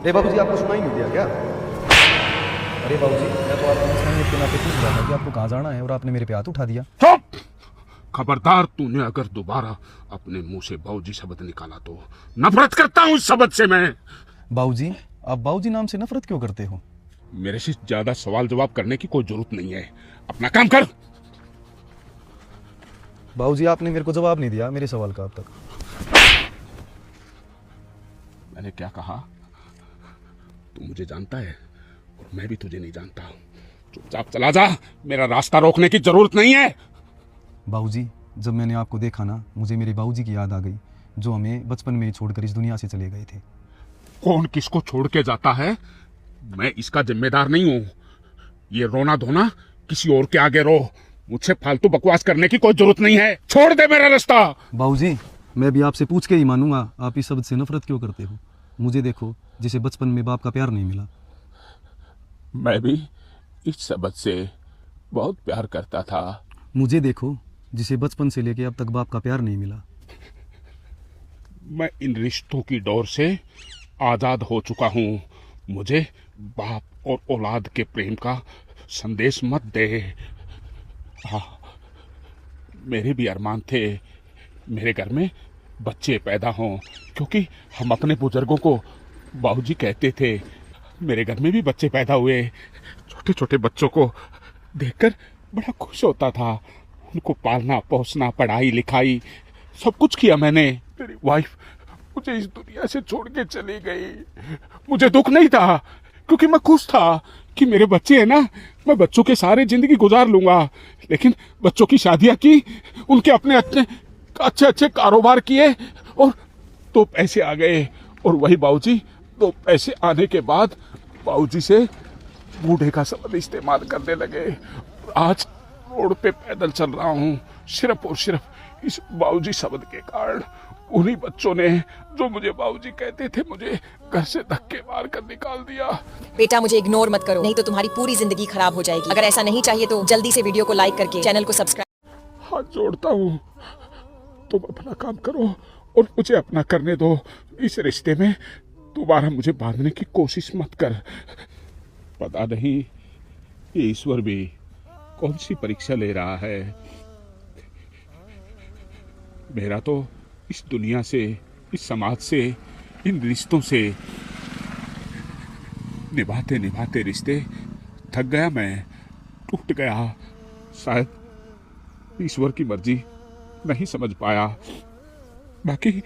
अरे बाबूजी, आपको सुनाई नहीं दिया क्या? अरे बाबूजी, मैं तो आपको इंसानियत के नाते पूछ रहा था कि आपको कहाँ जाना है और आपने मेरे पे हाथ उठा दिया। चुप! खबरदार, तूने अगर दोबारा अपने मुंह से बाबूजी शब्द निकाला तो नफरत करता हूँ इस शब्द से मैं। बाबूजी, आप बाबूजी नाम से नफरत क्यों करते हो? मेरे से ज्यादा सवाल जवाब करने की कोई जरूरत नहीं है, अपना काम कर। बाबूजी, आपने मेरे को जवाब नहीं दिया मेरे सवाल का अब तक। मैंने क्या कहा? तू मुझे जानता है और मैं भी तुझे नहीं जानता। चुपचाप चला जा, मेरा रास्ता रोकने की जरूरत नहीं है। बाबूजी, जब मैंने आपको देखा ना, मुझे मेरे बाबूजी की याद आ गई, जो हमें बचपन में ही छोड़कर इस दुनिया से चले गए थे। कौन किसको छोड़ के जाता है, मैं इसका जिम्मेदार नहीं हूं। ये रोना धोना किसी और के आगे रो, मुझसे फालतू बकवास करने की कोई जरूरत नहीं है। छोड़ दे मेरा रास्ता। बाबूजी, मैं भी आपसे पूछ के ही मानूंगा, आप इस शब्द से नफरत क्यों करते हो? मुझे देखो, जिसे बचपन में बाप का प्यार नहीं मिला। मैं भी इस शब्द से बहुत प्यार करता था। मुझे देखो, जिसे बचपन से लेके अब तक बाप का प्यार नहीं मिला। मैं इन रिश्तों की डोर से आजाद हो चुका हूं। मुझे बाप और औलाद के प्रेम का संदेश मत दे। हाँ, मेरे भी अरमान थे मेरे घर में बच्चे पैदा हों, क्योंकि हम अपने बुजुर्गों को बाबूजी कहते थे। मेरे घर में भी बच्चे पैदा हुए। छोटे छोटे बच्चों को देखकर बड़ा खुश होता था। उनको पालना पोसना, पढ़ाई लिखाई सब कुछ किया मैंने। मेरी वाइफ मुझे इस दुनिया से छोड़ के चली गई। मुझे दुख नहीं था, क्योंकि मैं खुश था कि मेरे बच्चे हैं ना, मैं बच्चों के सारे जिंदगी गुजार लूंगा। लेकिन बच्चों की शादियां की, उनके अपने अच्छे अच्छे कारोबार किए और तो पैसे आ गए। और वही बाबूजी तो पैसे आने के बाद बाबूजी से बूढ़े का शब्द इस्तेमाल करने लगे। आज रोड पे पैदल चल रहा हूँ सिर्फ और सिर्फ इस बाबूजी शब्द के कारण। उन्हीं बच्चों ने जो मुझे बाबूजी कहते थे, मुझे घर से धक्के मार कर निकाल दिया। बेटा, मुझे इग्नोर मत करो, नहीं तो तुम्हारी पूरी जिंदगी खराब हो जाएगी। अगर ऐसा नहीं चाहिए तो जल्दी से वीडियो को लाइक करके चैनल को सब्सक्राइब। हाथ जोड़ता हूँ, तुम अपना काम करो और मुझे अपना करने दो। इस रिश्ते में दोबारा मुझे बांधने की कोशिश मत कर। पता नहीं ये ईश्वर भी कौन सी परीक्षा ले रहा है। मेरा तो इस दुनिया से, इस समाज से, इन रिश्तों से निभाते निभाते रिश्ते थक गया मैं, टूट गया। शायद ईश्वर की मर्जी नहीं समझ पाया। बाकी